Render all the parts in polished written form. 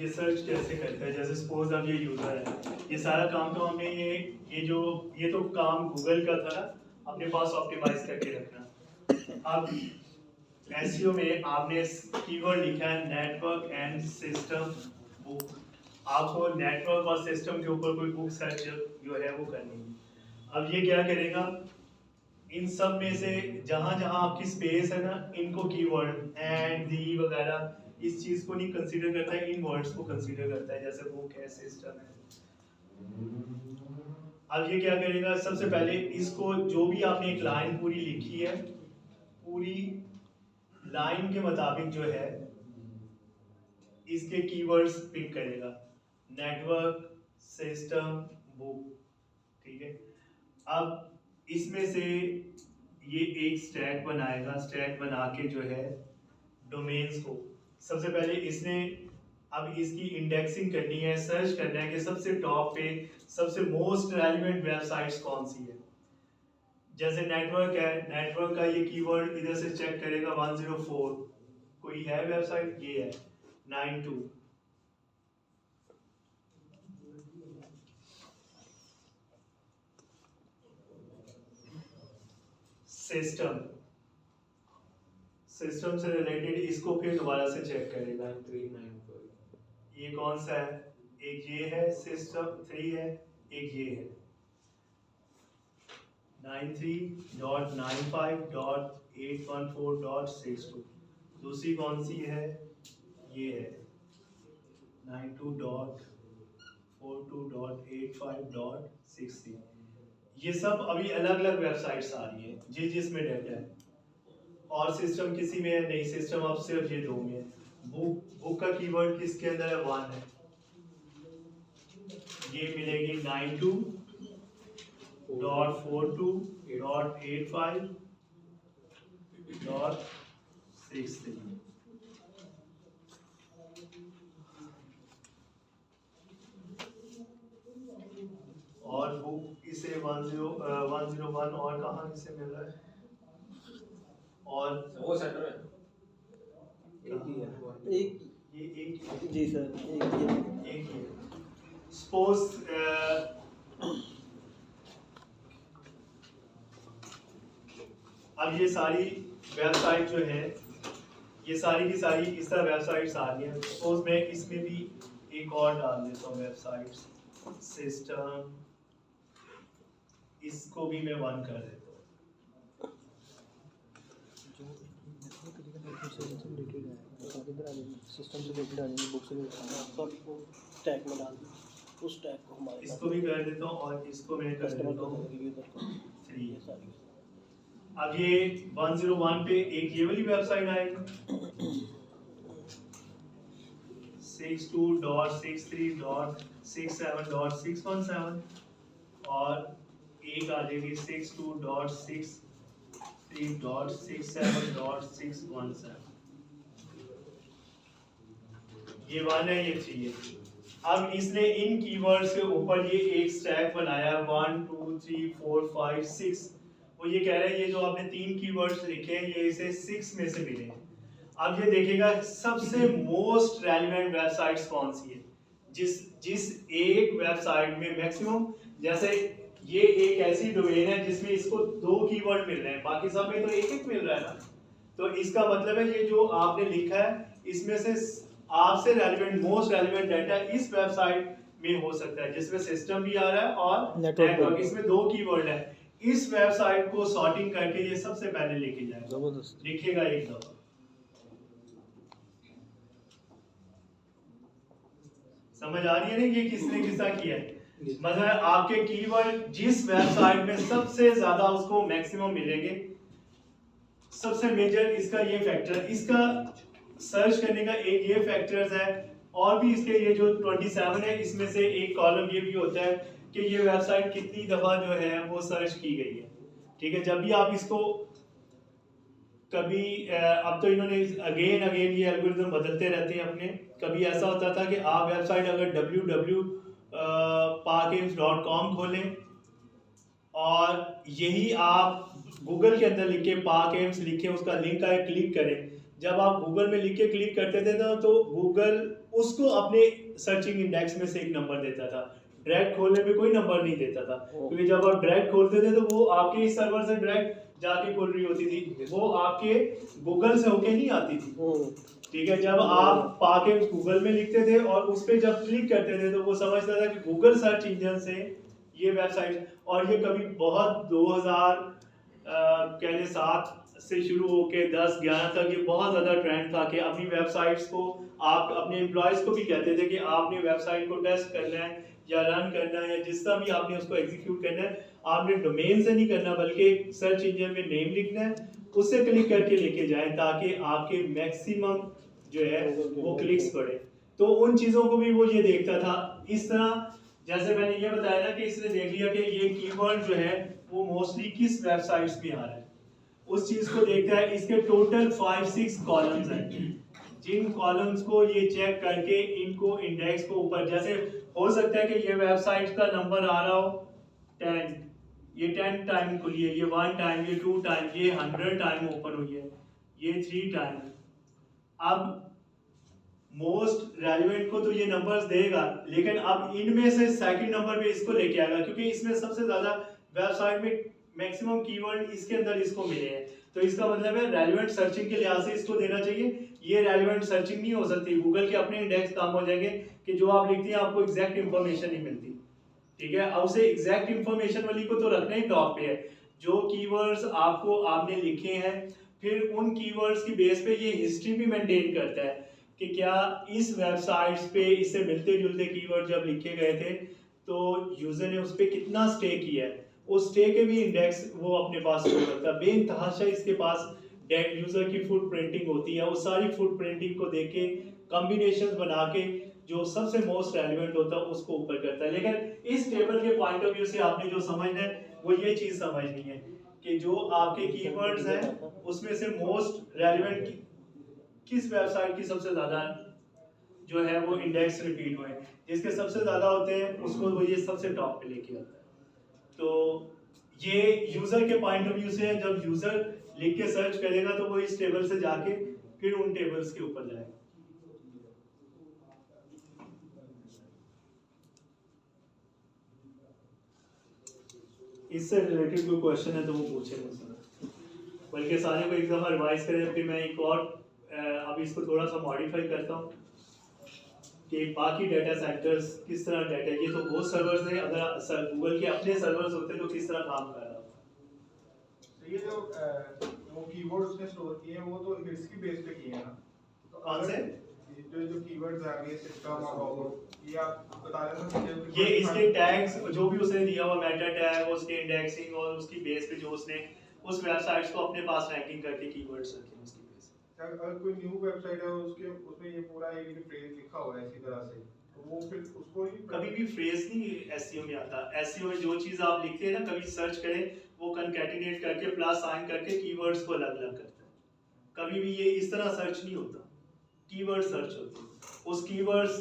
ये सर्च कैसे करता है, जैसे सपोज अब ये यूज़र है, ये सारा काम तो हमने ये तो काम गूगल का था ना, अपने पास ऑप्टिमाइज करके रखना। अब एसईओ में आपने कीवर्ड लिखा है नेटवर्क एंड सिस्टम बुक, आपको नेटवर्क और सिस्टम के ऊपर कोई बुक सर्च जो है वो करनी है। अब ये क्या करेगा, इन सब में से जहां जहां आपकी स्पेस है ना, इनको कीवर्ड एंड दी वगैरह इस चीज को नहीं कंसीडर करता है, इन वर्ड्स को कंसीडर करता है, जैसे बुक है, सिस्टम है। अब ये क्या करेगा, सबसे पहले इसको जो भी आपने एक लाइन पूरी लिखी है, पूरी लाइन के मुताबिक जो है इसके कीवर्ड्स पिक करेगा, नेटवर्क, सिस्टम, बुक, ठीक है। अब इसमें से ये एक स्टैक बनाएगा, स्टैक बना के जो है डोमेन्स को सबसे पहले इसने अब इसकी इंडेक्सिंग करनी है, सर्च करना है कि सबसे टॉप पे सबसे मोस्ट रेलिवेंट वेबसाइट्स कौन सी है। जैसे नेटवर्क है, नेटवर्क का ये कीवर्ड इधर से चेक करेगा 104, कोई है वेबसाइट, ये है 92। सिस्टम, सिस्टम से रिलेटेड इसको फिर दोबारा से चेक करेगा 394, ये कौन सा है, एक ये है सिस्टम 3 है, एक ये है 93.95.814.62, दूसरी कौन सी है, ये है 92.42.85.63। ये सब अभी अलग अलग वेबसाइट्स आ रही है जिसमें डाटा है, और सिस्टम किसी में है नहीं, सिस्टम अब सिर्फ ये दो में है। बुक का कीवर्ड किसके अंदर है, 1 है, ये मिलेगी 92.42.85.63। और बुक इसे 101 और कहाँ इसे मिल रहा है, और वो सेंटर में एक जी सर, एक ही। सपोज अब ये सारी वेबसाइट जो है, ये सारी की सारी इस तरह वेबसाइट्स आ रही हैं। सपोज मैं इसमें भी एक और डाल देता हूँ वेबसाइट्स, सिस्टम, इसको भी मैं 1 कर देता हूँ। सिस्टम से रिलेटेड आ जाएंगे, बुक से रिलेटेड सबको टैग में डाल दें, उस टैग को हमारे इसको भी कर देता हूँ और इसको मैं कर देता हूँ 3। अब ये 101 पे एक ये वाली वेबसाइट आएगी 62.63.67.617, और एक आ जाएगी 62.63.67.617। ये 1 है, ये 3 है। अब इसने इन कीवर्ड्स के ऊपर ये एक स्टैक बनाया 1 2 3 4 5 6। वो ये कह रहा है ये जो आपने 3 कीवर्ड्स लिखे हैं ये इसे 6 में से मिले हैं। अब ये देखेगा सबसे मोस्ट रेलेवेंट वेबसाइट्स कौन सी है, जिस एक वेबसाइट में मैक्सिमम, जैसे ये एक ऐसी डोमेन है जिसमें इसको 2 कीवर्ड मिल रहे हैं, बाकी सब में तो एक मिल रहा है ना। तो इसका मतलब है ये जो आपने लिखा है इसमें से आपसे रेलेवेंट मोस्ट रेलेवेंट डाटा इस वेबसाइट में हो सकता है, जिसमें सिस्टम भी आ रहा है और नेटवर्क, इसमें 2 कीवर्ड है। इस वेबसाइट को सॉर्टिंग करके ये सबसे पहले लेके जाएगा, लिखेगा एक दफा। समझ आ रही है ना ये किसने किसका किया है। मतलब आपके कीवर्ड जिस वेबसाइट में सबसे ज्यादा उसको मैक्सिमम मिलेंगे, सबसे मेजर इसका ये फैक्टर, इसका सर्च करने का एक ये फैक्टर्स है। और भी इसके ये जो 27 है इसमें से एक कॉलम ये भी होता है कि ये वेबसाइट कितनी दफा जो है वो सर्च की गई है। ठीक है, जब भी आप इसको कभी अब तो इन्होंने अगेन ये एल्गोरिथम बदलते रहते हैं अपने। कभी ऐसा होता था कि आप वेबसाइट अगर www.parkims.com खोलें और यही आप गूगल के अंदर लिखे पार्क एम्स लिखे, उसका लिंक आए क्लिक करें, जब आप गूगल में लिख के क्लिक करते थे ना तो गूगल उसको अपने सर्चिंग इंडेक्स में से एक नंबर देता था, डायरेक्ट खोलने में कोई नंबर नहीं देता था, क्योंकि जब आप डायरेक्ट खोलते थे तो वो आपके इस सर्वर से डायरेक्ट जाके खोल रही होती थी, वो आपके गूगल से होके नहीं आती थी। ठीक है, जब आप पाके गूगल में लिखते थे और उस पर जब क्लिक करते थे तो वो समझता था कि गूगल सर्च इंजन से ये वेबसाइट, और ये कभी बहुत 2000 कहले 7 से शुरू होके 10-11 तक ये बहुत ज़्यादा ट्रेंड था कि अपनी वेबसाइट्स को आप अपने एम्प्लॉयज़ को भी कहते थे कि आपने वेबसाइट को टेस्ट करना है या रन करना है या जिस तरह भी आपने उसको एग्जीक्यूट करना है, आपने डोमेन से नहीं करना बल्कि सर्च इंजन में नेम लिखना है, उससे क्लिक करके लेके जाएं ताकि आपके मैक्सिमम जो है वो क्लिक्स पड़े। तो उन चीज़ों को भी वो ये देखता था। इस तरह जैसे मैंने ये बताया ना कि इसने देख लिया कि ये कीवर्ड जो है वो मोस्टली किस वेबसाइट्स में आ रहा है, उस चीज को देखता है। इसके टोटल 5-6 कॉलम्स हैं, जिन कॉलम्स को ये चेक करके इनको इंडेक्स को ऊपर, जैसे हो सकता है कि ये वेबसाइट का नंबर आ रहा हो 10, ये 10 टाइम खुली है, ये 1 टाइम, ये 2 टाइम, ये 100 टाइम ओपन हुई है, ये 3 टाइम। अब मोस्ट रेलिवेंट को तो ये नंबर्स देगा, लेकिन अब इनमें से सेकंड नंबर पे इसको लेके आएगा क्योंकि इसमें सबसे ज्यादा वेबसाइट में मैक्सिमम कीवर्ड इसके अंदर इसको मिले हैं, तो इसका मतलब है रेलिवेंट सर्चिंग के लिहाज से इसको देना चाहिए। ये रेलिवेंट सर्चिंग नहीं हो सकती, गूगल के अपने इंडेक्स काम हो जाएंगे कि जो आप लिखती हैं आपको एग्जैक्ट इंफॉर्मेशन नहीं मिलती। ठीक है, अब उसे एग्जैक्ट इंफॉर्मेशन वाली को तो रखना ही टॉप पे है, जो कीवर्ड्स आपने लिखे हैं, फिर उन कीवर्ड्स की बेस पे ये हिस्ट्री भी मेंटेन करता है कि क्या इस वेबसाइट्स पे इससे मिलते जुलते कीवर्ड जब लिखे गए थे तो यूजर ने उस पर कितना स्टे किया है, उस स्टे के भी इंडेक्स वो अपने पास स्टोर करता है। बेइंतहाशा इसके पास यूजर की फुट प्रिंटिंग होती है, उस सारी फुट प्रिंटिंग को देख के कॉम्बिनेशन बना के जो सबसे मोस्ट रेलिवेंट होता है उसको ऊपर करता है। लेकिन इस टेबल के पॉइंट ऑफ व्यू से आपने जो समझना है वो ये चीज समझनी है कि जो आपके कीवर्ड्स हैं उसमें से मोस्ट रेलिवेंट किस वेबसाइट की सबसे ज्यादा जो है वो इंडेक्स रिपीट हुए, जिसके सबसे ज्यादा होते हैं उसको वो ये सबसे टॉप पे लेके आता है। तो ये यूजर के पॉइंट ऑफ व्यू से है, जब यूजर लिख के सर्च करेगा तो वो इस टेबल से जाके फिर उन टेबल्स के ऊपर जाएगा। इससे रिलेटेड कोई क्वेश्चन है तो वो पूछे मुझसे, बल्कि सारे को एक दफा रिवाइज करें, फिर मैं एक और अब इसको थोड़ा सा मॉडिफाई करता हूँ कि बाकी डेटा सेंटर्स किस तरह डेटा, ये तो बहुत सर्वर्स हैं, अगर गूगल के अपने सर्वर्स होते तो किस तरह काम कर रहा होता। तो ये जो वो कीवर्ड उसने स्टोर किए हैं वो तो इसकी बेस पे किए हैं ना, तो कौन से जो कीवर्ड्स आ गए सिस्टम और रोबोट, ये आप बता रहे थे ये इसके टैग्स जो भी उसने दिया हुआ मेटा टैग, उसके इंडेक्सिंग और उसकी बेस पे जो उसने उस वेबसाइट्स को अपने पास रैंकिंग करके कीवर्ड्स रखे हैं उसकी बेस पे। अगर कोई न्यू वेबसाइट है उसके उसमें ये पूरा एक फ्रेज लिखा हुआ है इसी तरह से, तो वो फिर उसको ही कभी भी फ्रेज नहीं एसईओ में आता, एसईओ में जो चीज आप लिखते हैं ना, कभी सर्च करें वो कंकैटिनेट करके प्लस साइन करके कीवर्ड्स को अलग अलग करता है, कभी भी ये इस तरह सर्च नहीं होता, कीवर्ड सर्च होते हैं। उस कीवर्ड्स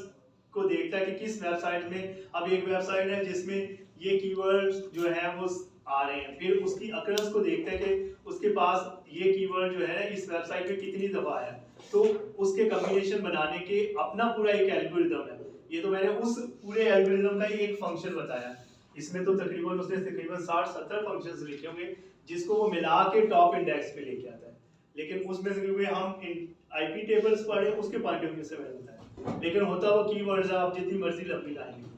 को देखता है कि किस वेबसाइट में, अब एक वेबसाइट है जिसमें ये कीवर्ड्स जो है वो आ रहे हैं, फिर उसकी अक्रस को देखता है कि उसके पास ये कीवर्ड जो है इस वेबसाइट पे कितनी दफा आया, तो उसके कॉम्बिनेशन बनाने के अपना पूरा एक एल्गोरिदम है। ये तो मैंने उस पूरे एल्गोरिदम का एक फंक्शन बताया, इसमें तो तकरीबन 60-70 फंक्शंस लिखे होंगे जिसको वो मिला के टॉप इंडेक्स पे लेके आता है। लेकिन उसमें से क्योंकि हम आईपी टेबल्स पढ़े उसके पॉइंट ऑफ व्यू से मैंने बताया, लेकिन होता वो कीवर्ड्स आप जितनी मर्जी लंबी लाएंगे।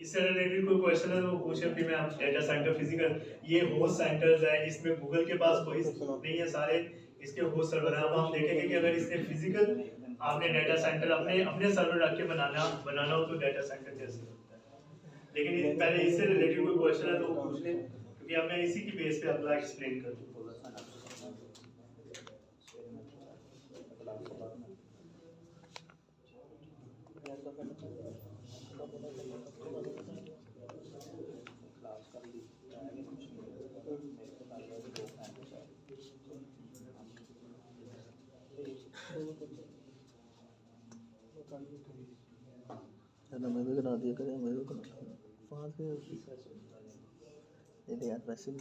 इससे रिलेटेड कोई क्वेश्चन है तो वो पूछे, फिर मैं आप डेटा सेंटर फिजिकल ये होस्ट सेंटर्स है, इसमें गूगल के पास कोई नहीं है, सारे इसके होस्ट सर्वर हैं। अब हम देखेंगे कि अगर इसने फिजिकल आपने डेटा सेंटर अपने अपने सर्वर रख के बनाना हो तो डेटा सेंटर कैसे होता है। लेकिन पहले इससे रिलेटेड कोई क्वेश्चन है तो वो पूछ लें, क्योंकि अब मैं इसी की बेस पे अगला एक्सप्लेन कर दूँ। मैं भी करा दिया करें, मैं भी करा वहाँ से ये यार वैसे भी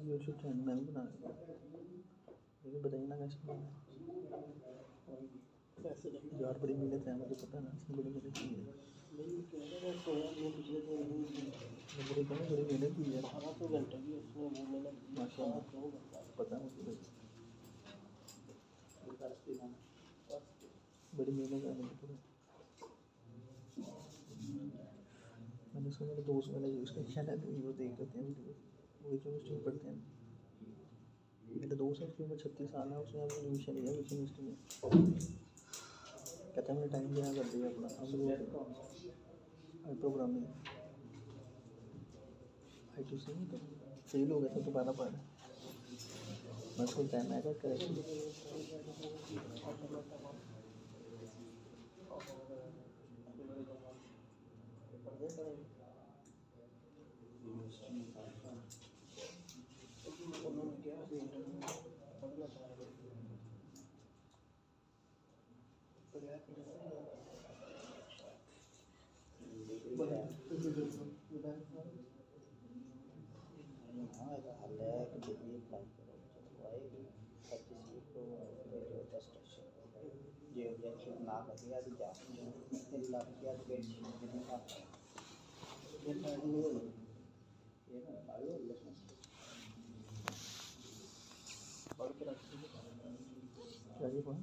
यूट्यूब चैनल मैं भी बना लूँगा, लेकिन बताइए ना कैसे बनाना है। यार बड़ी मेहनत है, मुझे पता है ना, इसमें बड़ी मेहनत की है, बड़ी मेहनत की है माशाल्लाह, पता है मुझे, बड़ी मेहनत है मुझे पूरा। मैंने सुना मेरे दोस्त मैंने यूज़ किया है, तो वो देख लेते हैं वीडियो, वो यूनिवर्सिटी में पढ़ते हैं। मेरे दोस्त है उसकी उम्र 36 साल है, उसने अभी एडमिशन लिया उस यूनिवर्सिटी में, कहता है मैंने टाइम दिया कर दिया अपना। अब प्रोग्रामिंग IT से नहीं तो फेल हो गया था, दोबारा पढ़ रहा है। मैं उसको टाइम आएगा करेक्ट क्या जी पढ़ा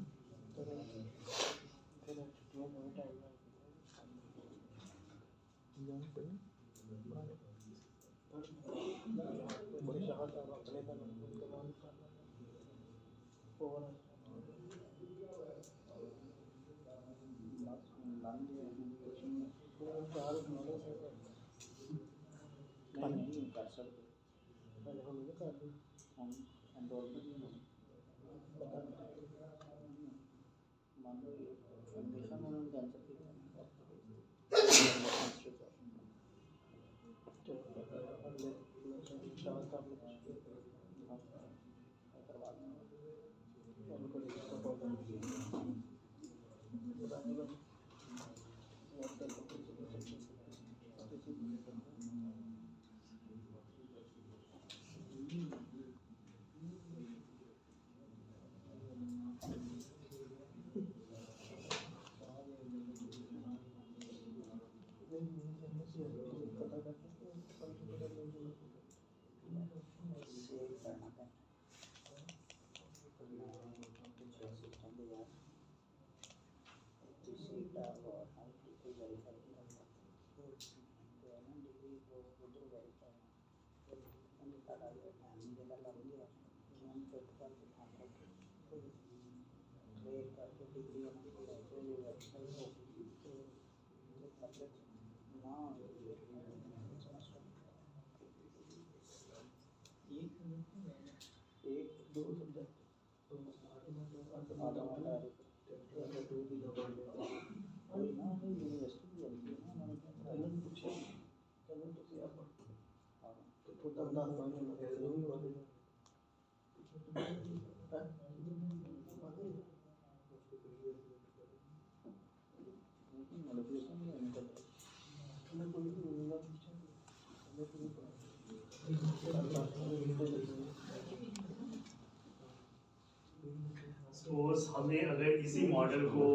सपोज हमने अगर इसी मॉडल को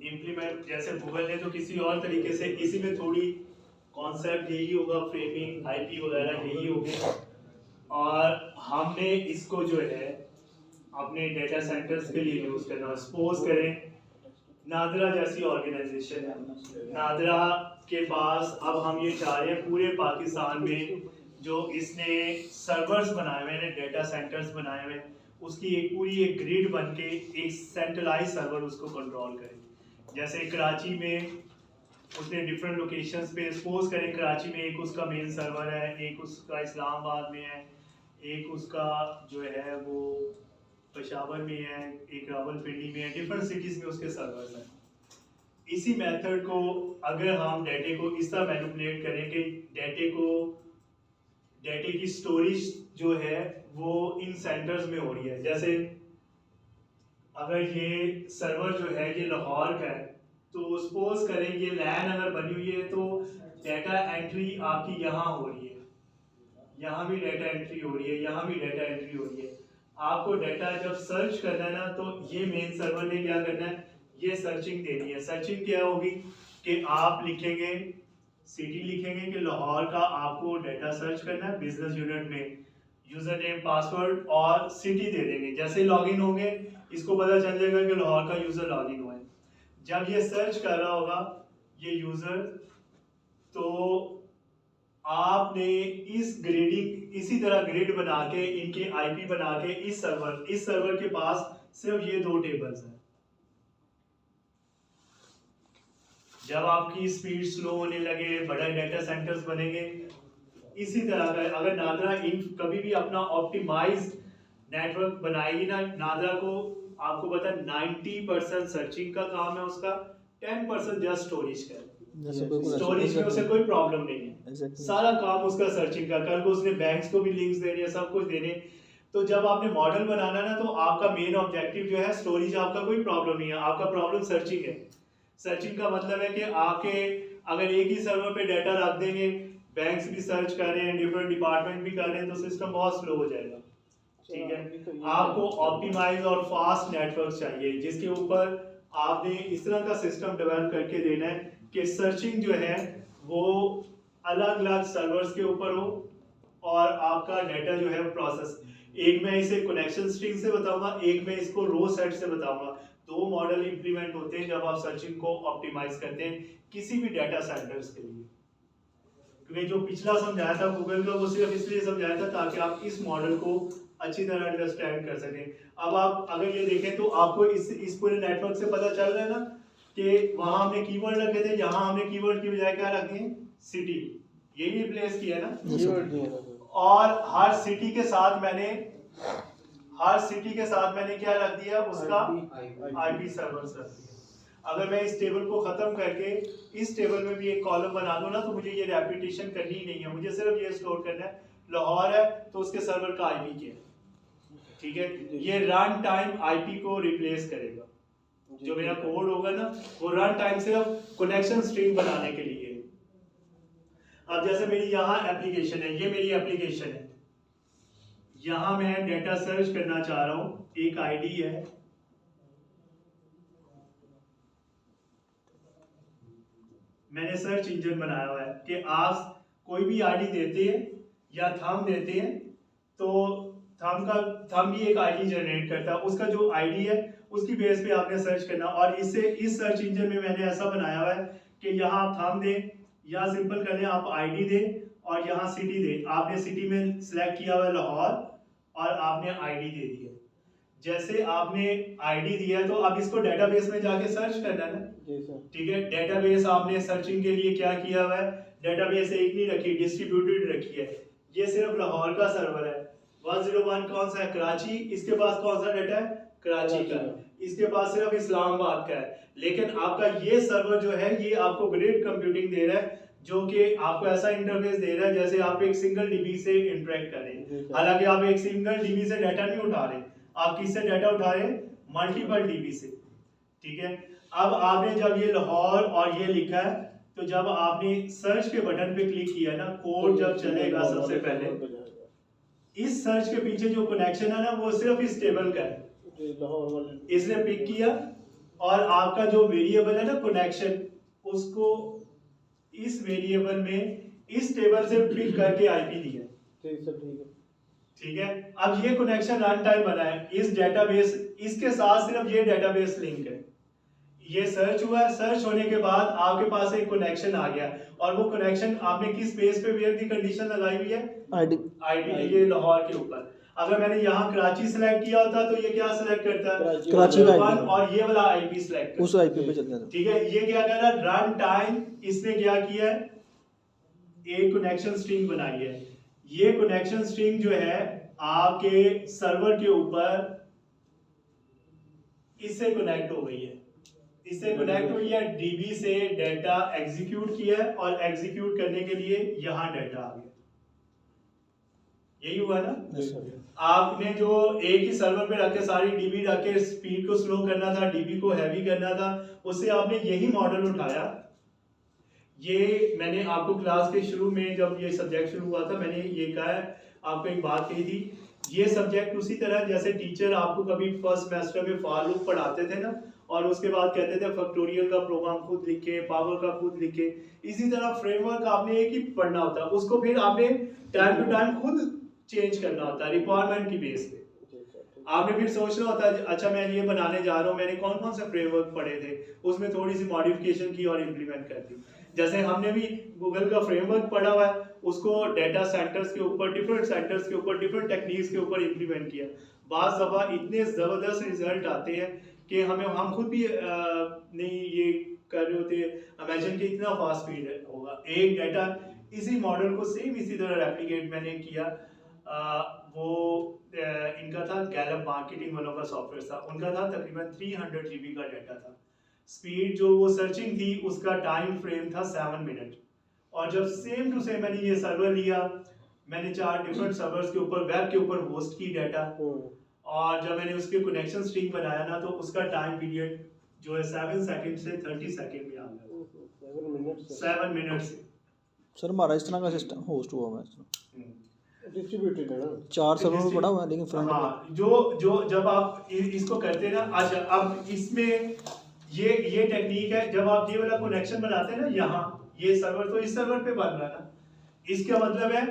इम्प्लीमेंट, जैसे गूगल ने तो किसी और तरीके से, इसी में थोड़ी कॉन्सेप्ट यही होगा, फ्रेमिंग आईपी वगैरह यही होगी, और हमने इसको जो है अपने डेटा सेंटर्स के लिए यूज करना। सपोज करें नादरा जैसी ऑर्गेनाइजेशन है, नादरा के पास अब हम ये चाह रहे हैं पूरे पाकिस्तान में जो इसने सर्वर्स बनाए हुए हैं, डेटा सेंटर्स बनाए हुए हैं, उसकी एक पूरी एक ग्रिड बन के एक सेंट्रलाइज सर्वर उसको कंट्रोल करे। जैसे कराची में उसने डिफरेंट लोकेशंस पे, सपोज करें कराची में एक उसका मेन सर्वर है, एक उसका इस्लामाबाद में है, एक उसका जो है वो पेशावर में है, एक रावलपिंडी में है, डिफरेंट सिटीज़ में उसके सर्वर्स हैं। इसी मेथड को अगर हम डेटे को इस तरह मैनिपुलेट करें कि डेटे की स्टोरेज जो है वो इन सेंटर्स में हो रही है। जैसे अगर ये सर्वर जो है ये लाहौर का है, तो सपोज करें ये लैन अगर बनी हुई है तो डेटा एंट्री आपकी यहाँ हो रही है, यहाँ भी डेटा एंट्री हो रही है, यहाँ भी डेटा एंट्री हो रही है। आपको डेटा जब सर्च करना है ना, तो ये मेन सर्वर ने क्या करना है, ये सर्चिंग देनी है। सर्चिंग क्या होगी कि आप लिखेंगे, सिटी लिखेंगे कि लाहौर का आपको डेटा सर्च करना है बिजनेस यूनिट में, यूजर नेम पासवर्ड और सिटी दे देंगे। जैसे लॉगिन होंगे इसको पता चल जाएगा कि लाहौर का यूजर लॉगिन हुआ है। जब ये सर्च कर रहा होगा ये यूजर, तो आपने इस ग्रेडिंग, इसी तरह ग्रिड बना के इनके आईपी बना के इस सर्वर के पास सिर्फ ये 2 टेबल्स हैं। जब आपकी स्पीड स्लो होने लगे, बड़ा डेटा सेंटर्स बनेंगे, इसी तरह का अगर नादरा कभी भी अपना ऑप्टिमाइज्ड नेटवर्क बनाएगी ना, नादरा को आपको पता है 90% सर्चिंग का काम है उसका, 10% जस्ट स्टोरेज का है। स्टोरेज में उसे कोई प्रॉब्लम नहीं है, सारा काम उसका सर्चिंग का। कल को उसने बैंक्स को भी लिंक्स देने हैं, सब कुछ देने। तो जब आपने मॉडल बनाना ना, तो आपका मेन ऑब्जेक्टिव जो है स्टोरेज, आपका कोई प्रॉब्लम नहीं है, आपका प्रॉब्लम सर्चिंग है। सर्चिंग का मतलब है कि आपके अगर एक ही सर्वर पे डाटा रख देंगे, बैंक्स भी सर्च कर रहे हैं, डिफरेंट डिपार्टमेंट भी कर रहे हैं, तो सिस्टम बहुत स्लो हो जाएगा। ठीक है, आपको ऑप्टिमाइज और फास्ट नेटवर्क चाहिए जिसके ऊपर आपने इस तरह का सिस्टम डेवलप करके देना है कि सर्चिंग जो है वो अलग अलग सर्वर्स के ऊपर हो और आपका डाटा जो है प्रोसेस, एक मैं इसे कनेक्शन स्ट्रिंग से बताऊंगा, एक मैं इसको रो सेट से बताऊंगा। 2 मॉडल इंप्लीमेंट होते हैं जब आप सर्चिंग को ऑप्टिमाइज करते हैं किसी भी डाटा सेंटर्स के लिए। क्योंकि जो पिछला समझाया था गूगल का, वो सिर्फ इसलिए समझाया था ताकि आप इस मॉडल को अच्छी तरह अंडरस्टैंड कर सकें। अब आप अगर ये देखें तो आपको इस पूरे नेटवर्क से पता चल रहा है ना कि वहां हमने कीवर्ड रखे थे, यहाँ हमने कीवर्ड की बजाय क्या रखे हैं, सिटी, यही रिप्लेस किया ना। और हर सिटी के साथ मैंने क्या रख दिया, उसका आईपी सर्वर रख दिया। अगर मैं इस टेबल को खत्म करके इस टेबल में भी एक कॉलम बना दूं ना, तो मुझे ये रेपिटेशन करनी ही नहीं है, मुझे सिर्फ ये स्टोर करना है लाहौर है तो उसके सर्वर का आईपी क्या है। ठीक है, ये रन टाइम आईपी को रिप्लेस करेगा। जो मेरा कोड होगा ना, वो रन टाइम सिर्फ कनेक्शन स्ट्रिंग बनाने के लिए। अब जैसे मेरी यहाँ एप्लीकेशन है, ये मेरी एप्लीकेशन है, यहाँ मैं डेटा सर्च करना चाह रहा हूँ, एक आईडी है, मैंने सर्च इंजन बनाया हुआ है कि आप कोई भी आईडी देते हैं या थंब देते हैं तो थंब भी एक आईडी जनरेट करता है, उसका जो आईडी है उसकी बेस पे आपने सर्च करना। और इस सर्च इंजन में मैंने ऐसा बनाया हुआ है कि यहाँ आप थंब दें या सिंपल कर लें, आप आईडी दें और यहाँ सिटी दें। आपने सिटी में सिलेक्ट किया हुआ है लाहौर और आपने आईडी दे दी है। जैसे आपने आईडी दिया है तो अब इसको डेटाबेस में जाके सर्च करना है ना। ठीक है, डेटाबेस आपने सर्चिंग के लिए क्या किया हुआ है, डेटाबेस एक नहीं रखी, डिस्ट्रीब्यूटेड रखी है। ये सिर्फ लाहौर का सर्वर है। 101 कौन सा है, कराची, इसके पास कौन सा डाटा है, कराची का, इसके पास सिर्फ इस्लामाबाद का है। लेकिन आपका ये सर्वर जो है ये आपको ग्रिड कंप्यूटिंग दे रहा है, जो कि आपको ऐसा इंटरफेस दे रहा है जैसे आप एक सिंगल डीबी से इंटरेक्ट कर रहे हैं। हालांकि आप एक सिंगल डीबी से डाटा नहीं उठा रहे, आप किससे डाटा उठा रहे हैं, मल्टीपल डीबी से। ठीक है, अब आपने जब ये लाहौर और ये लिखा है तो जब आपने सर्च के बटन पे क्लिक किया ना, कोड जब चलेगा सबसे पहले, इस सर्च के पीछे जो कनेक्शन है ना वो सिर्फ इस टेबल का है। इसने पिक किया और आपका जो वेरिएबल है ना कनेक्शन, उसको इस वेरिएबल में इस टेबल से पिक करके आईपी दिया। ठीक है, अब ये कनेक्शन रन टाइम बना है इस डेटाबेस, इसके साथ सिर्फ ये डेटाबेस लिंक है। ये सर्च हुआ, सर्च होने के बाद आपके पास एक कनेक्शन आ गया, और वो कनेक्शन आपने किस बेस पे वेयर की कंडीशन लगाई हुई है, आईडी ये लाहौर के ऊपर। अगर मैंने यहाँ कराची सिलेक्ट किया होता तो ये क्या सिलेक्ट करता, कराची का IP, और ये वाला आईपी सिलेक्ट उस आईपी पे चल जाता। ठीक है, ये क्या कर रहा है, रन टाइम इसने क्या किया है, एक कनेक्शन स्ट्रिंग बनाई है। ये कनेक्शन स्ट्रिंग जो है आपके सर्वर के ऊपर इससे कनेक्ट हो गई है, इससे कनेक्ट हुई है, डीबी से डेटा एग्जीक्यूट किया है, और एग्जीक्यूट करने के लिए यहां डेटा आ गया। यही हुआ ना। आपने जो एक ही सर्वर पे रख के सारी डीबी रख के स्पीड को स्लो करना था, डीबी को हैवी करना था, उससे आपने यही मॉडल उठाया। ये मैंने आपको क्लास के शुरू में जब ये सब्जेक्ट शुरू हुआ था, मैंने ये कहा है, आपको एक बात कही थी, ये सब्जेक्ट उसी तरह जैसे टीचर आपको कभी फर्स्ट सेमेस्टर में फॉर लूप पढ़ाते थे ना, और उसके बाद कहते थे फैक्टोरियल का प्रोग्राम खुद लिखे, पावर का खुद लिखे, इसी तरह फ्रेमवर्क आपने एक ही पढ़ना होता है, उसको फिर आपने टाइम टू टाइम खुद चेंज करना होता है रिक्वायरमेंट की बेस पे। आपने फिर सोचना होता है, अच्छा मैं ये बनाने जा रहा हूँ, मैंने कौन कौन से फ्रेमवर्क पढ़े थे, उसमें थोड़ी सी मॉडिफिकेशन की और इम्प्लीमेंट कर दी। जैसे हमने भी गूगल का फ्रेमवर्क पढ़ा हुआ है, उसको डेटा सेंटर्स के ऊपर, डिफरेंट सेंटर्स के ऊपर, डिफरेंट टेक्निक्स के ऊपर इम्प्लीमेंट किया। बाज़ दफ़ा इतने ज़बरदस्त रिजल्ट आते हैं कि हम खुद भी नहीं ये कर रहे होते, इमेजिन कि इतना फास्ट स्पीड होगा। एक डाटा इसी मॉडल को सेम इसी तरह रेप्लिकेट मैंने किया। वो इनका था गैलप मार्केटिंग वालों का सॉफ्टवेयर था, उनका था तकरीबन 300 GB का डाटा था। स्पीड जो वो सर्चिंग थी उसका टाइम फ्रेम था 7 मिनट। और जब सेम टू सेम मैंने ये सर्वर लिया, मैंने 4 डिफरेंट सर्वर्स के ऊपर वेब के ऊपर होस्ट की डाटा, और जब मैंने उसके कनेक्शन स्ट्रिंग बनाया ना, तो उसका टाइम पीरियड जो है 7 सेकंड से 30 सेकंड में आ गया। 7 मिनट से। सर हमारा इस तरह का सिस्टम होस्ट हुआ हुआ है, इस तरह डिस्ट्रीब्यूटेड है ना, 4 सर्वर में पड़ा हुआ है, लेकिन फ्रंट हाँ, जो जब आप इसको करते हैं ना, अच्छा अब इसमें ये टेक्निक है, जब आप ये वाला कनेक्शन बनाते हैं ना, यहाँ ये सर्वर तो इस सर्वर पे बन रहा है ना, इसका मतलब है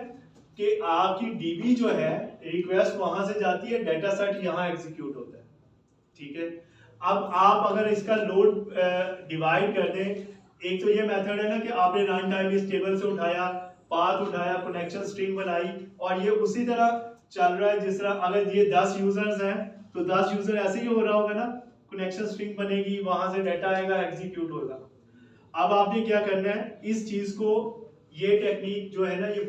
कि आपकी डीबी जो है रिक्वेस्ट वहां से जाती है, डेटा सेट यहाँ एग्जीक्यूट होता है। ठीक है, अब आप अगर इसका लोड डिवाइड कर दें, एक तो ये मेथड है ना कि आपने रन टाइम इस टेबल से उठाया, पाथ उठाया, कनेक्शन स्ट्रिंग बनाई, और ये उसी तरह चल रहा है जिस तरह अगर ये 10 यूजर्स हैं तो 10 यूजर ऐसे ही हो रहा होगा ना, कनेक्शन स्ट्रिंग बनेगी, वहां से डाटा आएगा, एग्जीक्यूट होगा। अब आपने क्या करना है, इस चीज को, ये टेक्निक जो है ना, ये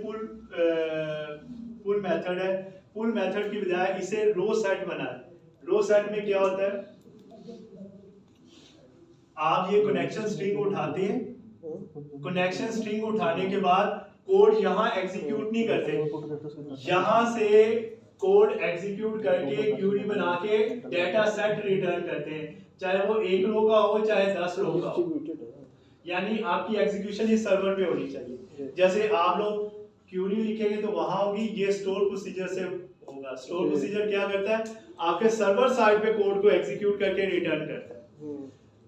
पुल मेथड है, पुल मेथड की बजाय इसे रो सेट बनाए। रो सेट में क्या होता है, आप ये कनेक्शन स्ट्रिंग उठाते हैं, कनेक्शन स्ट्रिंग उठाने के बाद कोड यहाँ एग्जीक्यूट नहीं करते, यहाँ से कोड एग्जीक्यूट करके क्यूरी बना के डेटा सेट रिटर्न करते हैं, चाहे वो 1 रो का हो चाहे 10 रो का हो। यानी आपकी एग्जीक्यूशन इस सर्वर पे होनी चाहिए। जैसे आप लोग क्यूरी लिखेंगे तो वहां होगी, ये स्टोर प्रोसीजर से होगा। स्टोर प्रोसीजर क्या करता है, आपके सर्वर साइड पे कोड को एग्जीक्यूट करके रिटर्न करता है,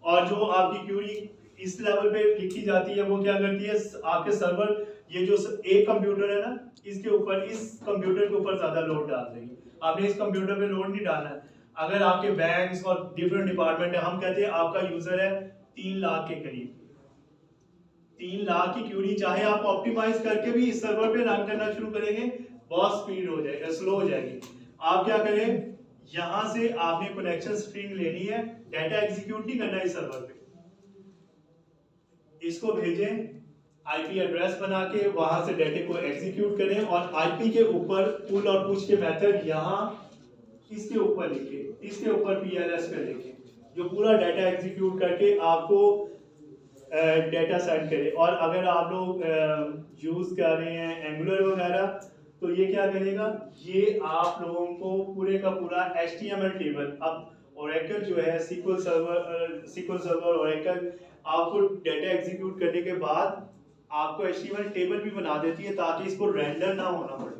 और जो आपकी क्यूरी इस लेवल पे लिखी जाती है वो क्या करती है, आपके सर्वर, ये जो एक कंप्यूटर है ना, इसके ऊपर, इस कंप्यूटर के ऊपर ज्यादा लोड डाल देगी। आपने इस कंप्यूटर पे लोड नहीं डालना है। अगर आपके बैंक्स और डिफरेंट डिपार्टमेंट है, हम कहते हैं आपका यूजर है 3 लाख के करीब, 3 लाख की क्यूरी चाहे आप ऑप्टिमाइज करके भी इस सर्वर पे रन करना शुरू करेंगे, बहुत स्पीड हो जाएगा, स्लो हो जाएगी। आप क्या करें, यहां से आपने कनेक्शन स्ट्रिंग लेनी है, डाटा एग्जीक्यूट नहीं करना इस सर्वर पे, इसको भेजें, आईपी एड्रेस बना के वहां से डाटा को एग्जीक्यूट करें, और आईपी के ऊपर पुल और पुश के मेथड यहाँ इसके ऊपर लिखे, इसके ऊपर पीएलएस पे लिखे, जो पूरा डाटा एग्जीक्यूट करके आपको डेटा सेंड करे। और अगर आप लोग यूज कर रहे हैं एंगुलर वगैरह, तो ये क्या करेगा, ये आप लोगों को पूरे का पूरा HTML टेबल, अब ओरेकल जो है SQL सर्वर ओरेकल आपको डाटा एग्जीक्यूट करने के बाद आपको HTML टेबल भी बना देती है ताकि इसको रेंडर ना होना पड़े,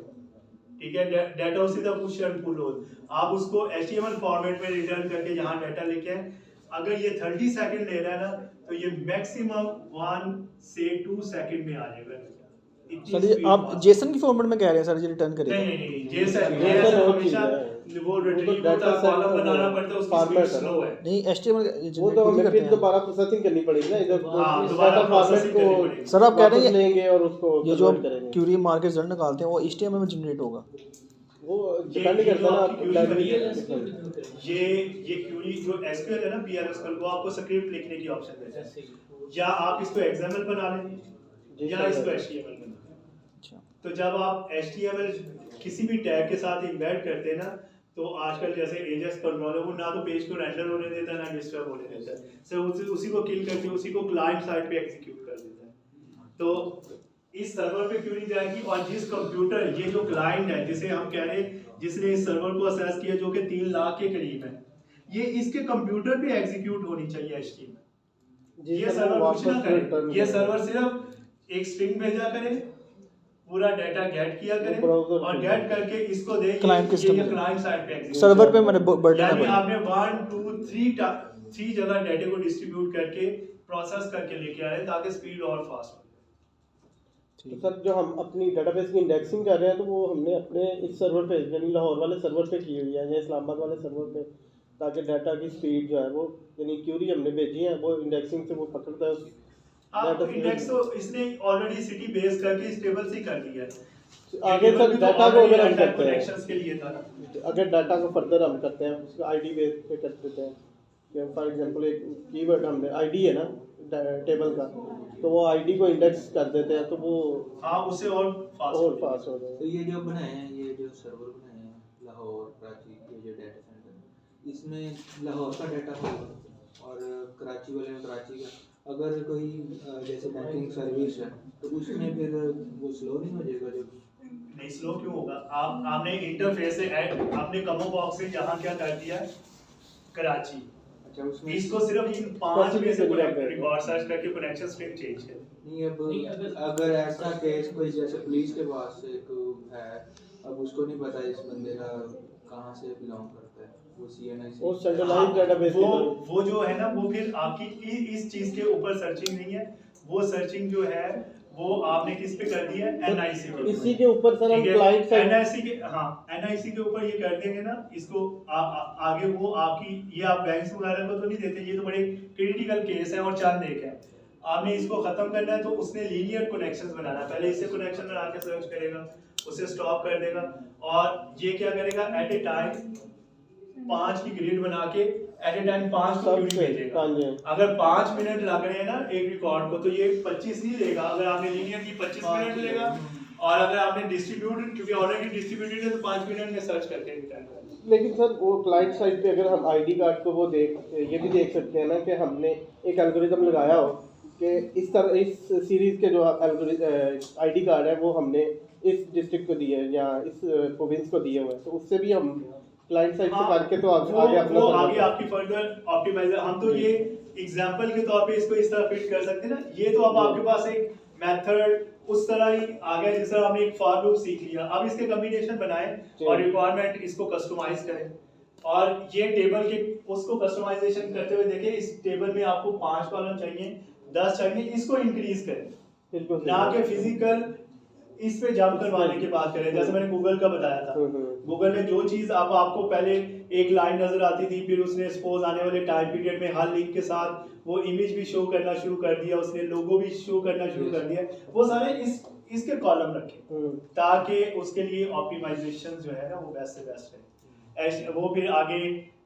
ठीक है। डाटा सीधा पुश एंड पुल हो, आप उसको HTML फॉर्मेट में रिटर्न करके यहाँ डाटा लेके आए। अगर ये 30 सेकंड ले रहा है ना तो ये मैक्सिमम 1 से 2 सेकंड में आ जाएगा। सर ये आप जेसन की फॉर्मेट में कह रहे हैं सर, ये रिटर्न करेगा? नहीं जेसन हमेशा वो रिट्रीव होता है, कॉलम बनाना पड़ता है, उसकी स्पीड स्लो है। नहीं HTML वो तो हमें फिर दोबारा प्रोसेसिंग करनी पड़ेगी ना, इधर दोबारा फॉर्मेट को सर आप कह रहे हैं लेंगे और उसको ये जो convert करेंगे। क्यूरी मार के रिजल्ट निकालते हैं वो HTML में जनरेट होगा? वो डिपेंड करता है ना ये क्यूरी जो SQL है ना PL/SQL, वो आपको स्क्रिप्ट लिखने की ऑप्शन देता है, या आप इसको XML बना लेंगे या इसको HTML बना लेंगे। तो जब आप HTML किसी भी टैग के साथ इम्बेड करते हैं ना, तो आजकल जैसे एजेस कंट्रोल है, वो ना तो पेज को रेंडर होने देता है ना डिस्टर्ब होने देता है, सिर्फ उसी को किल करके उसी को क्लाइंट साइड पे एग्जीक्यूट कर देता है। तो इस सर्वर पे क्यों नहीं जाएगी, और जिस कंप्यूटर, ये जो क्लाइंट है जिसे हम कह रहे हैं, जिसने इस सर्वर को असेस किया जो कि 3 लाख के करीब है, ये इसके कंप्यूटर पे एग्जीक्यूट होनी चाहिए HTML। ये सर्वर कुछ ना करे, ये सर्वर सिर्फ एक स्ट्रिंग भेजा करे, पूरा डाटा गेट किया करें और गेट करके इसको दे क्लाइंट क्लाइंट साइड पे एग्जीक्यूट सर्वर पे मैंने बटन यानी आपने 1 2 3 जगह डाटा को डिस्ट्रीब्यूट करके प्रोसेस करके लेके आ रहे हैं ताकि स्पीड और फास्ट हो। तो सर जो हम अपनी डेटाबेस की इंडेक्सिंग कर रहे हैं तो वो हमने अपने इस सर्वर पे यानी लाहौर वाले सर्वर पे की हुई है या इस्लामाबाद वाले सर्वर पे, ताकि डाटा की स्पीड जो है वो यानी क्यूरी हमने भेजी है वो इंडेक्सिंग से वो पकड़ता है। आप इंडेक्स तो इसने ऑलरेडी सिटी बेस करके इस टेबल से कर दिया है। आगे सर डाटा को अगर हम करते हैं कनेक्शंस के लिए था, अगर डाटा को फर्दर हम करते हैं उसको आईडी बेस पे कर देते हैं कि फॉर एग्जांपल एक कीवर्ड हमने आईडी है ना टेबल का, तो वो आईडी को इंडेक्स कर देते हैं तो वो हाँ उससे और फास्ट हो जाएगा। तो ये जो बनाए हैं, ये जो सर्वर बनाए हैं लाहौर कराची के जो डाटा सेंटर, इसमें लाहौर का डाटा होगा और कराची वाले में कराची का। अगर कोई जैसे बैंकिंग सर्विस है तो उसमें फिर वो स्लो नहीं हो जाएगा? जो नहीं स्लो क्यों होगा, आपने इंटरफेस से आपने कमो बॉक्स से जहां क्या कर दिया कराची, अच्छा उसमें इसको सिर्फ इन 5 में से रिकॉर्ड सर्च करके कनेक्शन स्ट्रिंग चेंज कर। नहीं अगर ऐसा केस कोई जैसे पुलिस के पास एक है, अब उसको नहीं पता इस बंदे का कहां से बिलोंग करता है, वो CNIC वो सेंट्रलाइज्ड डेटाबेस वो जो है ना, वो फिर आपकी इस चीज के ऊपर सर्चिंग नहीं है, वो सर्चिंग जो है वो आपने किस पे कर दी है, NIC पे। इसी के ऊपर सर हम क्लाइंट साइड NIC के, हाँ NIC के ऊपर ये कर देंगे ना इसको आगे वो आपकी, ये आप बैंक्स वगैरह को तो नहीं देते, ये तो बड़े क्रिटिकल केस है और चंद एक है, आपने इसको खत्म करना है तो उसने लीनियर कनेक्शंस बनाना है, पहले इससे कनेक्शन बना के सर्च करेगा, उसे स्टॉप कर देगा और ये क्या करेगा, एट ए टाइम 5 की ग्रिड बना के एट ए टाइम 5 को क्यूरी भेजेगा। अगर 5 मिनट लग रहे हैं ना एक रिकॉर्ड को तो ये 25 नहीं लेगा, अगर आपने लीनियर की 25 मिनट लेगा, और अगर आपने डिस्ट्रीब्यूटेड क्योंकि ऑलरेडी डिस्ट्रीब्यूटेड है तो 5 मिनट में सर्च करके रिटर्न करेगा। लेकिन सर वो क्लाइंट साइड पे अगर हम आईडी कार्ड को वो ये भी देख सकते हैं ना कि हमने एक एल्गोरिथम लगाया हो कि इस तरह इस सीरीज के जो आईडी कार्ड है वो हमने इस डिस्ट्रिक्ट को दिए हैं या इस प्रोविंस को दिए हुए हैं, तो उससे भी हम क्लाइंट साइड से करके तो आगे अपना आगे आपकी फर्दर ऑप्टिमाइजर, हम तो ये एग्जांपल के तौर पे इसको इस तरह फिट कर सकते हैं ना, ये तो अब आपके पास एक मेथड उस तरह ही आ गया जिस तरह आपने एक फॉर लूप सीख लिया, अब इसके कॉम्बिनेशन बनाएं और रिक्वायरमेंट इसको कस्टमाइज करें, और ये टेबल के उसको कस्टमाइजेशन करते हुए देखें इस टेबल में आपको 5 कॉलम चाहिए, 10 चाहिए, इसको इंक्रीज करें, ना कि फिजिकल इस पे जंप करवाने की बात करें। जैसे मैंने गूगल का बताया था, गूगल ने जो चीज अब आपको पहले एक लाइन नजर आती थी, फिर उसने सपोज आने वाले टाइम पीरियड में हर लिंक के साथ वो इमेज भी शो करना शुरू कर दिया, उसने लोगो भी शो करना शुरू कर दिया, वो सारे इसके कॉलम रखे ताकि उसके लिए ऑप्टिमाइजेशन जो है ना वो बेस्ट से बेस्ट है। वो फिर आगे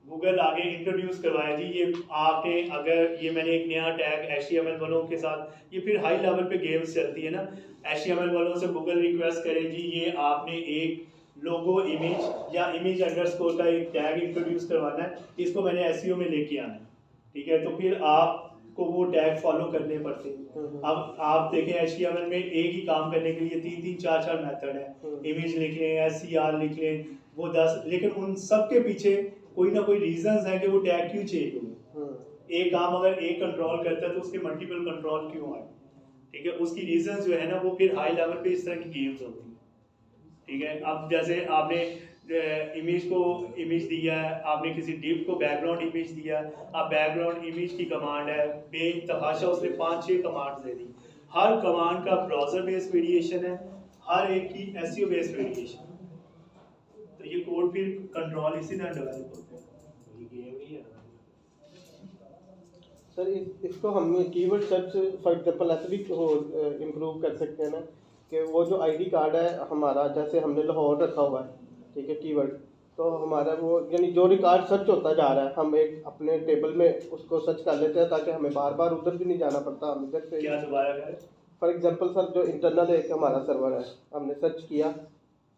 गूगल आगे इंट्रोड्यूस करवाया जी, ये आपने अगर ये मैंने एक नया टैग HTML वालों के साथ, ये फिर हाई लेवल पे गेम्स चलती है ना, HTML वालों से गूगल रिक्वेस्ट करे जी ये आपने एक लोगो इमेज या इमेज अंडरस्कोर का एक टैग इंट्रोड्यूस करवाना है, इसको मैंने SEO में लेके आना है, ठीक है, तो फिर आपको वो टैग फॉलो करने पड़ते हैं। अब आप देखें HTML में एक ही काम करने के लिए 3-3 4-4 मेथड है, इमेज लिख लें, SCR लिख लें, वो 10, लेकिन उन सब के पीछे कोई ना कोई रीजंस है कि वो टैग क्यों चेंज हुए, एक काम अगर एक कंट्रोल करता है तो उसके मल्टीपल कंट्रोल क्यों आए, ठीक है। उसकी रीजन जो है ना वो फिर हाई लेवल पे इस तरह की गेम्स होती हैं, ठीक है। अब जैसे आपने इमेज दिया है, आपने किसी डिप को बैकग्राउंड इमेज दिया, अब बैकग्राउंड इमेज की कमांड है बेतहाशा, उसने 5-6 कमांड दे दी, हर कमांड का ब्राउजर बेस्ड वेरिएशन है, हर एक की एसईओ बेस्ड वेरिएशन, तो ये कोड फिर कंट्रोल इसी तरह डेवलप होते हैं, ये गेम नहीं है। सर इसको हम कीवर्ड सर्च फॉर एग्जांपल ऐसे भी इम्प्रूव कर सकते हैं ना कि वो जो आईडी कार्ड है हमारा, जैसे हमने लाहौर रखा हुआ है, ठीक है, कीवर्ड, तो हमारा वो यानी जो रिकॉर्ड सर्च होता जा रहा है हम एक अपने टेबल में उसको सर्च कर लेते हैं ताकि हमें बार बार उधर भी नहीं जाना पड़ता, हम इधर से। क्या दोबारा करें? फॉर एग्जांपल सर जो इंटरनल एक हमारा सर्वर है, हमने सर्च किया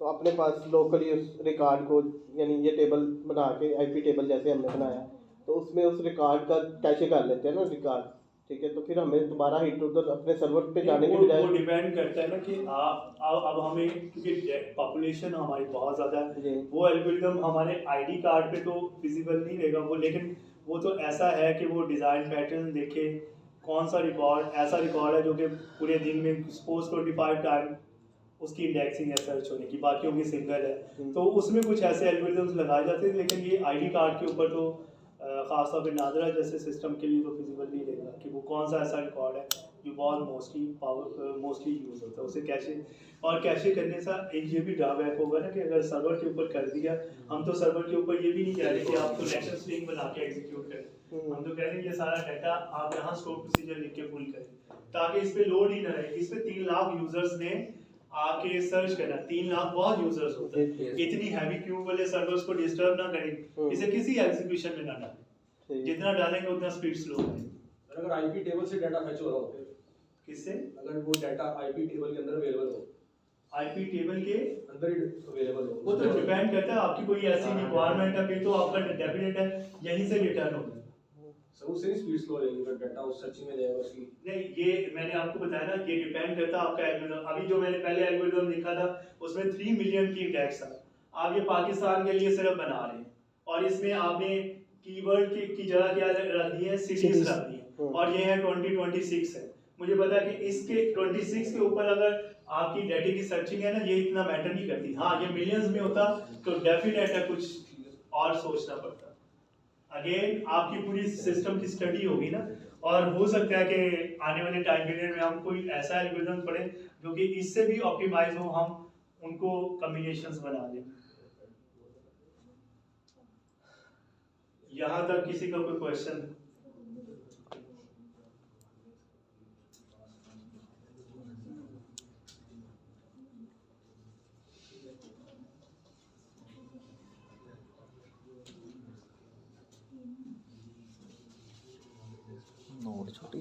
तो अपने पास लोकली उस रिकॉर्ड को यानी ये टेबल बना के आईपी टेबल जैसे हमने बनाया तो उसमें उस रिकॉर्ड का कैसे कर लेते हैं ना रिकॉर्ड, ठीक है, तो फिर हमें दोबारा हिट उधर अपने सर्वर पे जाने की बजाय वो डिपेंड करता है ना कि अब हमें, क्योंकि पॉपुलेशन हमारी बहुत ज़्यादा है, वो एल्गोरिदम हमारे आईडी कार्ड पे तो विजिबल नहीं रहेगा वो, लेकिन वो तो ऐसा है कि वो डिज़ाइन पैटर्न देखे कौन सा रिकॉर्ड ऐसा रिकॉर्ड है जो कि पूरे दिन में सपोज 25 टाइम उसकी इंडेक्सिंग है सर्च होने की, बाकियों की सिंगल है, तो उसमें कुछ ऐसे एल्गोरिदम्स लगाए जाते हैं, लेकिन ये आईडी कार्ड के ऊपर तो खासतौर पे नादरा जैसे सिस्टम के लिए तो फिजिबल नहीं रहेगा कि वो कौन सा ऐसा रिकॉर्ड है जो बहुत मोस्टली यूज़ होता है, उसे कैशे और कैशे करने से एक ये भी ड्रॉबैक होगा ना कि अगर सर्वर के ऊपर कर दिया, हम तो सर्वर के ऊपर ये भी नहीं कह रहे कि आप कनेक्शन स्ट्रिंग बना के एग्जीक्यूट करें, हम तो कह रहे हैं ये सारा डाटा आप यहाँ स्टोर प्रोसीजर लिख के पुल करें ताकि इस पे लोड ही ना रहे। इस पे 3 लाख यूजर्स ने आके सर्च करना, 3 लाख बहुत यूजर्स होते हैं, इतनी हैवी क्यू वाले सर्वर्स को डिस्टर्ब ना करें, इसे किसी एग्जीक्यूशन में ना डालें, जितना डालेंगे उतना स्पीड स्लो है। अगर आईपी टेबल से डाटा फेच हो रहा हो किससे? अगर वो डाटा आईपी टेबल के अंदर अवेलेबल हो, आईपी टेबल के अंदर ही अवेलेबल हो, वो तो डिपेंड करता है आपकी कोई ऐसी रिक्वायरमेंट है, फिर तो आपका डेफिनेट है यहीं से रिटर्न होगा। सब उससे नहीं स्पीड स्लो हो जाएगी, अगर डाटा उस सर्चिंग में जाएगा उसकी नहीं, ये मैंने आपको बताया ना, ये डिपेंड करता है आपका एल्गोरिथम। अभी जो मैंने पहले एल्गोरिथम लिखा था उसमें 3 मिलियन की इंडेक्स था, आप ये पाकिस्तान के लिए सिर्फ बना रहे हैं और इसमें आपने कीवर्ड की जगह क्या रख दी है, सिटीज रख दी है, और ये है 2026 है। मुझे पता है कि इसके 26 के ऊपर अगर आपकी डाटा की सर्चिंग है ना, ये इतना मैटर नहीं करती। हाँ, ये मिलियंस में होता तो डेफिनेट है कुछ और सोचना पड़ता। अगेन आपकी पूरी सिस्टम की स्टडी होगी ना, और हो सकता है कि आने वाले टाइम पीरियड में हम कोई ऐसा एल्गोरिथम पढ़ें जो कि इससे भी ऑप्टिमाइज हो, हम उनको कॉम्बिनेशंस बना दें। यहाँ तक किसी का कोई क्वेश्चन? नोट छोटी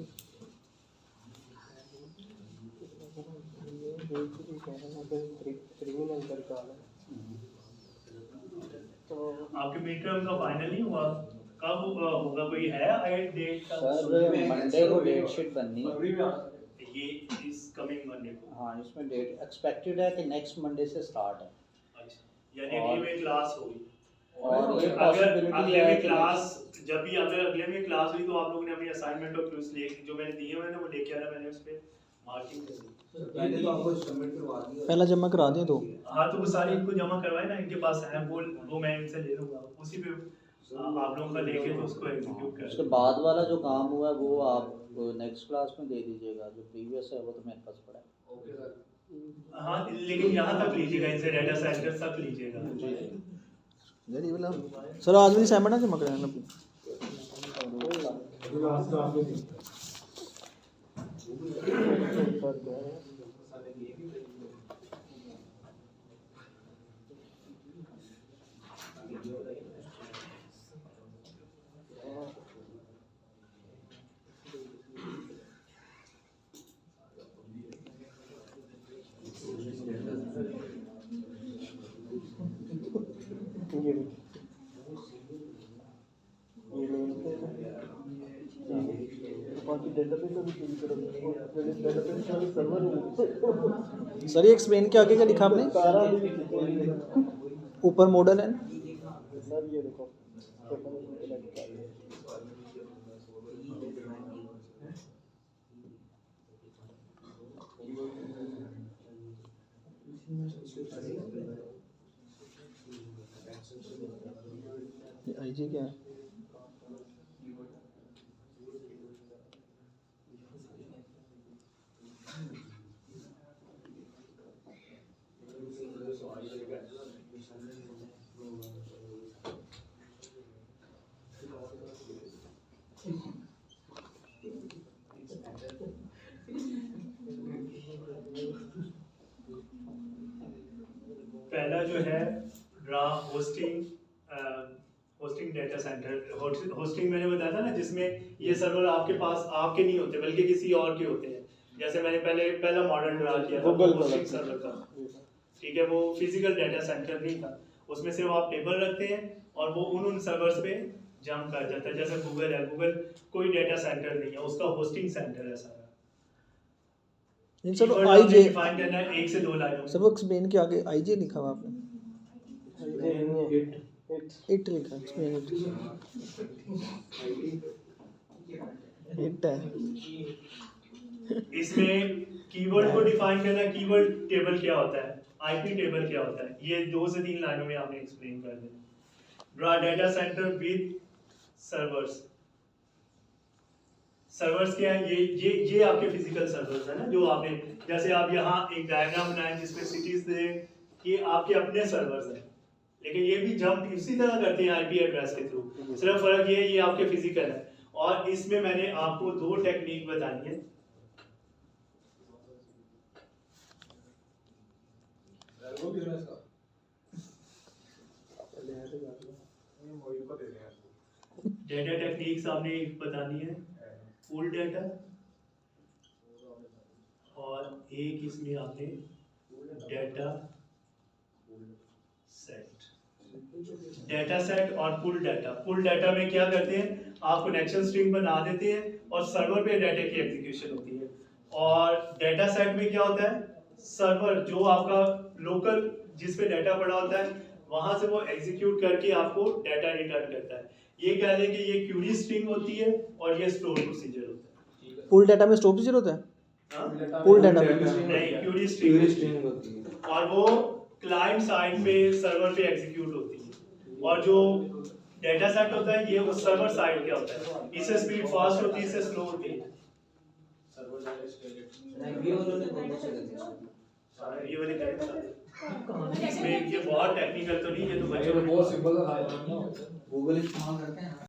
तो आपके मिड टर्म का फाइनल नहीं हुआ, कब होगा, कोई है डेट का? सर मंडे को डेट शीट बननी है। फरवरी में ये इस कमिंग मंडे को? हाँ, इसमें डेट एक्सपेक्टेड है कि नेक्स्ट मंडे से स्टार्ट है। अच्छा, यानी अगले में क्लास होगी, और ये अगर पॉसिबिलिटी अगले है में कि क्लास जब भी अगर अगले में क्लास हुई तो आप लोगों ने अपनी असाइनमेंट और क्विज ले जो मैंने दिए हुए हैं ना वो लेके आना, मैंने उस पे मार्किंग कर दी। पहले तो आपको सबमिट करवा दिया, पहला जमा करा दें तो हाँ, तो वो सारी इनको जमा करवाए ना, इनके पास है वो मैं इनसे ले लूँगा, उसी पे आप लोगों का लेके तो उसको एग्जीक्यूट कर। उसके बाद वाला जो काम हुआ है वो आप नेक्स्ट क्लास में दे दीजिएगा, जो प्रीवियस है वो तो मेरे पास पड़ा है। Okay sir. हाँ, लेकिन यहाँ तक लीजिएगा, इनसे डाटा साइंटिस्ट तक लीजिएगा। यार ये वाला सर आज भी असाइनमेंट जमा कराना अपनी सर ये एक्सप्लेन के आगे क्या लिखा आपने? ऊपर मॉडल है सर ये देखो ये IG क्या है? पहला जो है होस्टिंग डेटा सेंटर। होस्टिंग मैंने बताया था ना, जिसमें ये सर्वर आपके पास आपके नहीं होते बल्कि किसी और के होते हैं। जैसे मैंने पहला मॉडल ड्रा किया था होस्टिंग सर्वर का, ठीक है, वो फिजिकल डेटा सेंटर नहीं था, उसमें सिर्फ आप टेबल रखते हैं और वो उन सर्वर्स पे जंप कर जाता है। जैसे गूगल है, गूगल कोई डेटा सेंटर नहीं है, उसका होस्टिंग सेंटर है सारा। नहीं सर, Keyword IG आपने define करना है 1 से 2 लाइनों सर, वो एक्सप्लेन के आगे IG लिखा हुआ आपने, इट लिखा, एक्सप्लेन इट है। इसमें कीवर्ड को डिफाइन करना, कीवर्ड टेबल क्या होता है, आईपी टेबल क्या होता है, ये 2 से 3 लाइनों में आपने एक्सप्लेन कर देना। Draw data centre with servers. Servers क्या है, ये आपके फिजिकल सर्वर्स है ना, जो आपने, जैसे आप यहाँ एक डायग्राम बनाए जिसमें सिटीज थे, ये आपके अपने सर्वर्स हैं, लेकिन ये भी जंप इसी तरह करते हैं आईपी एड्रेस के थ्रू। सिर्फ फर्क ये है, ये आपके फिजिकल है। और इसमें मैंने आपको 2 टेक्निक बताई है। डेटा टेक्निक्स आपने बतानी है, फुल डेटा, और एक इसमें आपने डेटा सेट। डेटा सेट और पुल डाटा। पुल डाटा में क्या करते हैं, आप कनेक्शन स्ट्रिंग बना देते हैं और सर्वर पे डाटा की एग्जीक्यूशन होती है। और डेटा सेट में क्या होता है, सर्वर जो आपका लोकल जिस पे डाटा पड़ा होता है वहां से वो एग्जीक्यूट करके आपको डाटा रिटर्न करता है। ये कह लें कि ये क्यूरी स्ट्रिंग होती है और ये स्टोर प्रोसीजर होता है। पुल डाटा में स्टोर प्रोसीजर होता है, पुल डाटा में नहीं, क्यूरी स्ट्रिंग होती है और वो क्लाइंट साइड पे सर्वर पे एग्जीक्यूट होती है। और जो डेटा सेट होता है ये वो सर्वर साइड क्या होता है, इससे स्पीड फास्ट होती है, इससे स्लो होती है। ये वाले इसमें ये बहुत टेक्निकल तो नहीं, ये तो बच्चों बहुत सिंपल था, गूगल इस्तेमाल करते हैं।